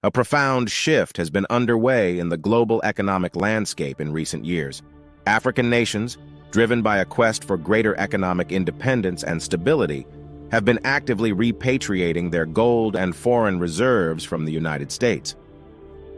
A profound shift has been underway in the global economic landscape in recent years. African nations, driven by a quest for greater economic independence and stability, have been actively repatriating their gold and foreign reserves from the United States.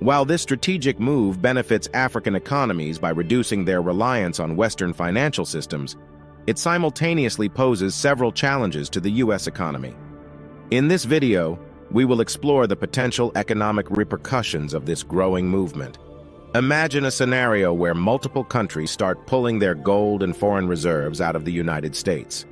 While this strategic move benefits African economies by reducing their reliance on Western financial systems, it simultaneously poses several challenges to the U.S. economy. In this video, we will explore the potential economic repercussions of this growing movement. Imagine a scenario where multiple countries start pulling their gold and foreign reserves out of the United States.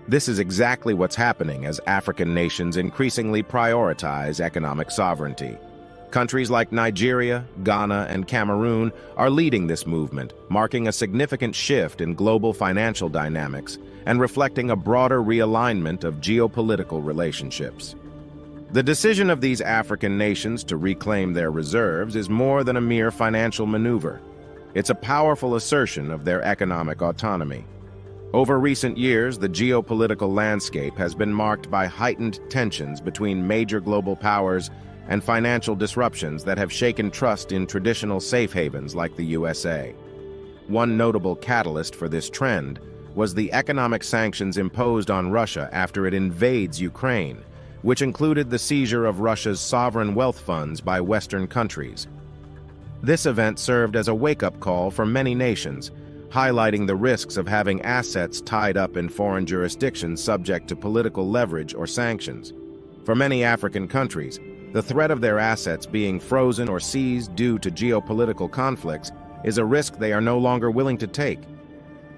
This is exactly what's happening as African nations increasingly prioritize economic sovereignty. Countries like Nigeria, Ghana, and Cameroon are leading this movement, marking a significant shift in global financial dynamics and reflecting a broader realignment of geopolitical relationships. The decision of these African nations to reclaim their reserves is more than a mere financial maneuver. It's a powerful assertion of their economic autonomy. Over recent years, the geopolitical landscape has been marked by heightened tensions between major global powers and financial disruptions that have shaken trust in traditional safe havens like the USA. One notable catalyst for this trend was the economic sanctions imposed on Russia after it invades Ukraine, which included the seizure of Russia's sovereign wealth funds by Western countries. This event served as a wake-up call for many nations, highlighting the risks of having assets tied up in foreign jurisdictions subject to political leverage or sanctions. For many African countries, the threat of their assets being frozen or seized due to geopolitical conflicts is a risk they are no longer willing to take.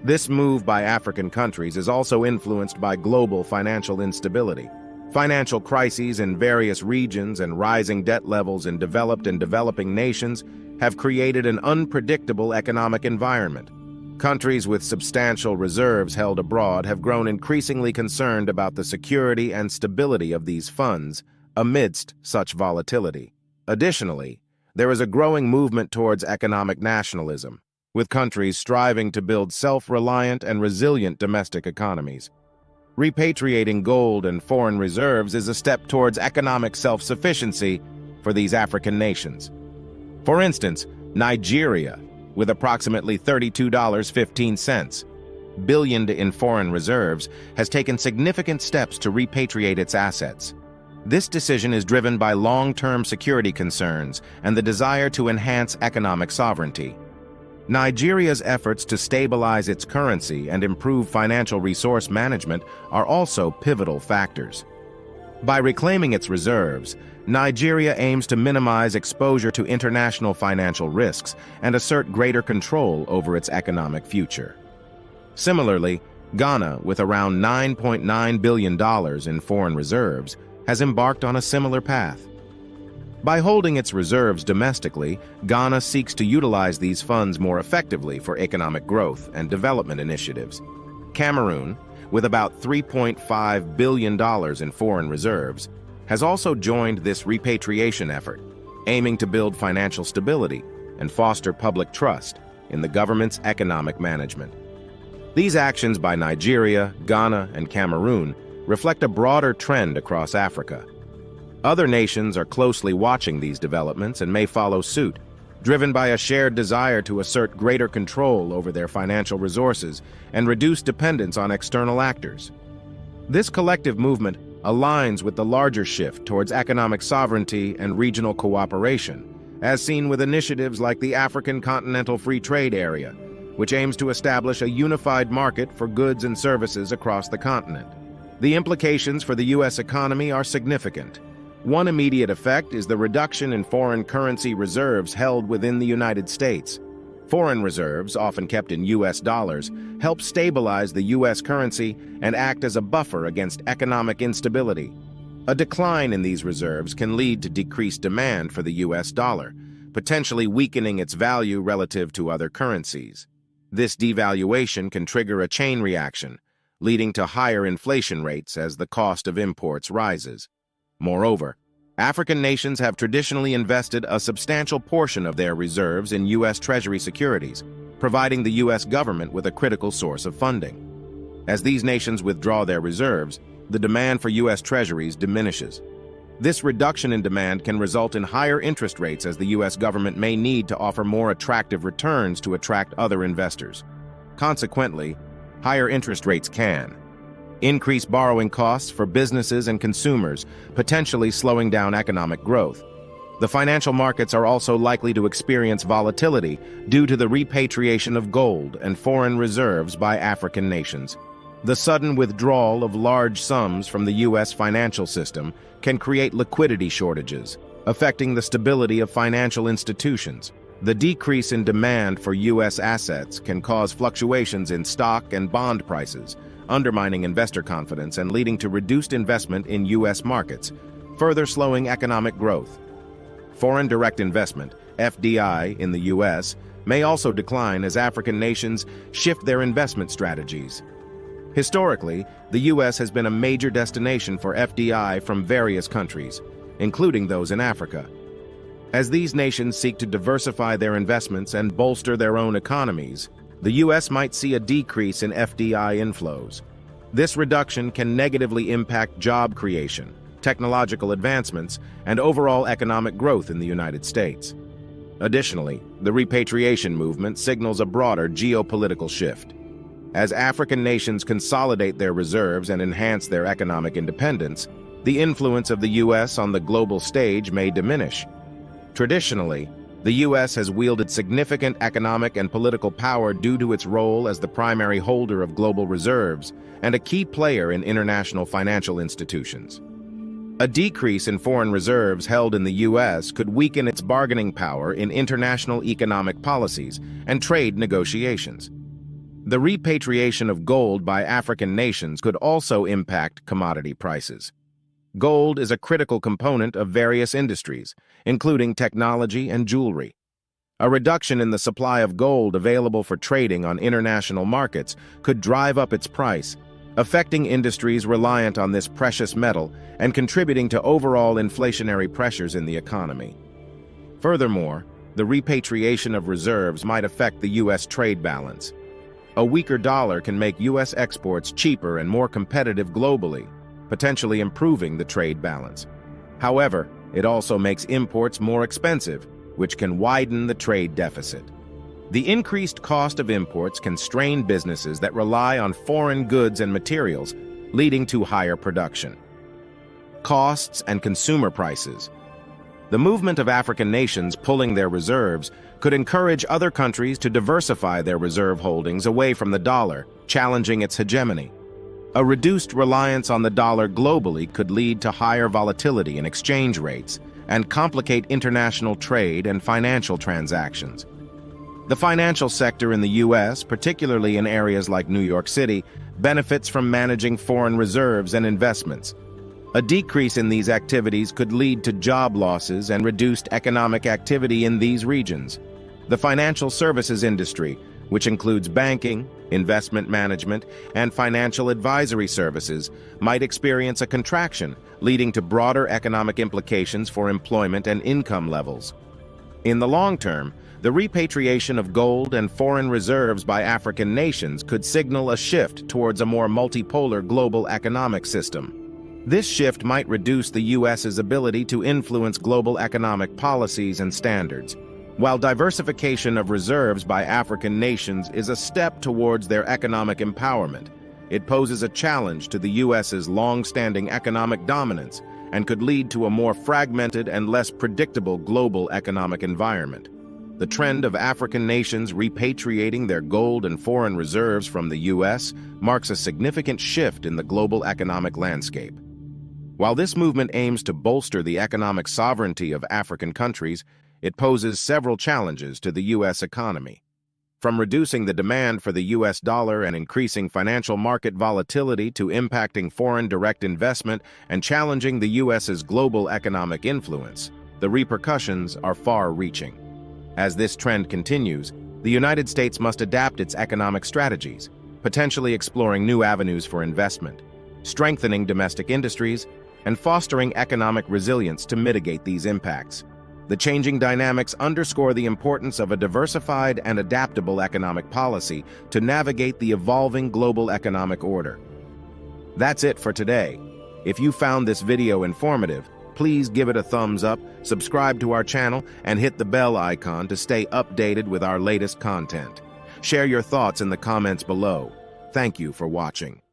This move by African countries is also influenced by global financial instability. Financial crises in various regions and rising debt levels in developed and developing nations have created an unpredictable economic environment. Countries with substantial reserves held abroad have grown increasingly concerned about the security and stability of these funds amidst such volatility. Additionally, there is a growing movement towards economic nationalism, with countries striving to build self-reliant and resilient domestic economies. Repatriating gold and foreign reserves is a step towards economic self-sufficiency for these African nations. For instance, Nigeria, with approximately $32.15 billion in foreign reserves, has taken significant steps to repatriate its assets. This decision is driven by long-term security concerns and the desire to enhance economic sovereignty. Nigeria's efforts to stabilize its currency and improve financial resource management are also pivotal factors. By reclaiming its reserves, Nigeria aims to minimize exposure to international financial risks and assert greater control over its economic future. Similarly, Ghana, with around $9.9 billion in foreign reserves, has embarked on a similar path. By holding its reserves domestically, Ghana seeks to utilize these funds more effectively for economic growth and development initiatives. Cameroon, with about $3.5 billion in foreign reserves, has also joined this repatriation effort, aiming to build financial stability and foster public trust in the government's economic management. These actions by Nigeria, Ghana, and Cameroon reflect a broader trend across Africa. Other nations are closely watching these developments and may follow suit, driven by a shared desire to assert greater control over their financial resources and reduce dependence on external actors. This collective movement aligns with the larger shift towards economic sovereignty and regional cooperation, as seen with initiatives like the African Continental Free Trade Area, which aims to establish a unified market for goods and services across the continent. The implications for the U.S. economy are significant. One immediate effect is the reduction in foreign currency reserves held within the United States. Foreign reserves, often kept in U.S. dollars, help stabilize the U.S. currency and act as a buffer against economic instability. A decline in these reserves can lead to decreased demand for the U.S. dollar, potentially weakening its value relative to other currencies. This devaluation can trigger a chain reaction, leading to higher inflation rates as the cost of imports rises. Moreover, African nations have traditionally invested a substantial portion of their reserves in U.S. Treasury securities, providing the U.S. government with a critical source of funding. As these nations withdraw their reserves, the demand for U.S. Treasuries diminishes. This reduction in demand can result in higher interest rates, as the U.S. government may need to offer more attractive returns to attract other investors. Consequently, higher interest rates can increase borrowing costs for businesses and consumers, potentially slowing down economic growth. The financial markets are also likely to experience volatility due to the repatriation of gold and foreign reserves by African nations. The sudden withdrawal of large sums from the U.S. financial system can create liquidity shortages, affecting the stability of financial institutions. The decrease in demand for U.S. assets can cause fluctuations in stock and bond prices, undermining investor confidence and leading to reduced investment in U.S. markets, further slowing economic growth. Foreign direct investment, FDI, in the U.S. may also decline as African nations shift their investment strategies. Historically, the U.S. has been a major destination for FDI from various countries, including those in Africa. As these nations seek to diversify their investments and bolster their own economies, the U.S. might see a decrease in FDI inflows. This reduction can negatively impact job creation, technological advancements, and overall economic growth in the United States. Additionally, the repatriation movement signals a broader geopolitical shift. As African nations consolidate their reserves and enhance their economic independence, the influence of the U.S. on the global stage may diminish. Traditionally, the U.S. has wielded significant economic and political power due to its role as the primary holder of global reserves and a key player in international financial institutions. A decrease in foreign reserves held in the U.S. could weaken its bargaining power in international economic policies and trade negotiations. The repatriation of gold by African nations could also impact commodity prices. Gold is a critical component of various industries, including technology and jewelry. A reduction in the supply of gold available for trading on international markets could drive up its price, affecting industries reliant on this precious metal and contributing to overall inflationary pressures in the economy. Furthermore, the repatriation of reserves might affect the U.S. trade balance. A weaker dollar can make U.S. exports cheaper and more competitive globally, potentially improving the trade balance. However, it also makes imports more expensive, which can widen the trade deficit. The increased cost of imports can strain businesses that rely on foreign goods and materials, leading to higher production. Costs and consumer prices. The movement of African nations pulling their reserves could encourage other countries to diversify their reserve holdings away from the dollar, challenging its hegemony. A reduced reliance on the dollar globally could lead to higher volatility in exchange rates and complicate international trade and financial transactions. The financial sector in the U.S., particularly in areas like New York City, benefits from managing foreign reserves and investments. A decrease in these activities could lead to job losses and reduced economic activity in these regions. The financial services industry, which includes banking, investment management, and financial advisory services, might experience a contraction, leading to broader economic implications for employment and income levels. In the long term, the repatriation of gold and foreign reserves by African nations could signal a shift towards a more multipolar global economic system. This shift might reduce the U.S.'s ability to influence global economic policies and standards. While diversification of reserves by African nations is a step towards their economic empowerment, it poses a challenge to the U.S.'s long-standing economic dominance and could lead to a more fragmented and less predictable global economic environment. The trend of African nations repatriating their gold and foreign reserves from the U.S. marks a significant shift in the global economic landscape. While this movement aims to bolster the economic sovereignty of African countries, it poses several challenges to the U.S. economy. From reducing the demand for the U.S. dollar and increasing financial market volatility to impacting foreign direct investment and challenging the U.S.'s global economic influence, the repercussions are far-reaching. As this trend continues, the United States must adapt its economic strategies, potentially exploring new avenues for investment, strengthening domestic industries, and fostering economic resilience to mitigate these impacts. The changing dynamics underscore the importance of a diversified and adaptable economic policy to navigate the evolving global economic order. That's it for today. If you found this video informative, Please give it a thumbs up, subscribe to our channel, and hit the bell icon to stay updated with our latest content. Share your thoughts in the comments below. Thank you for watching.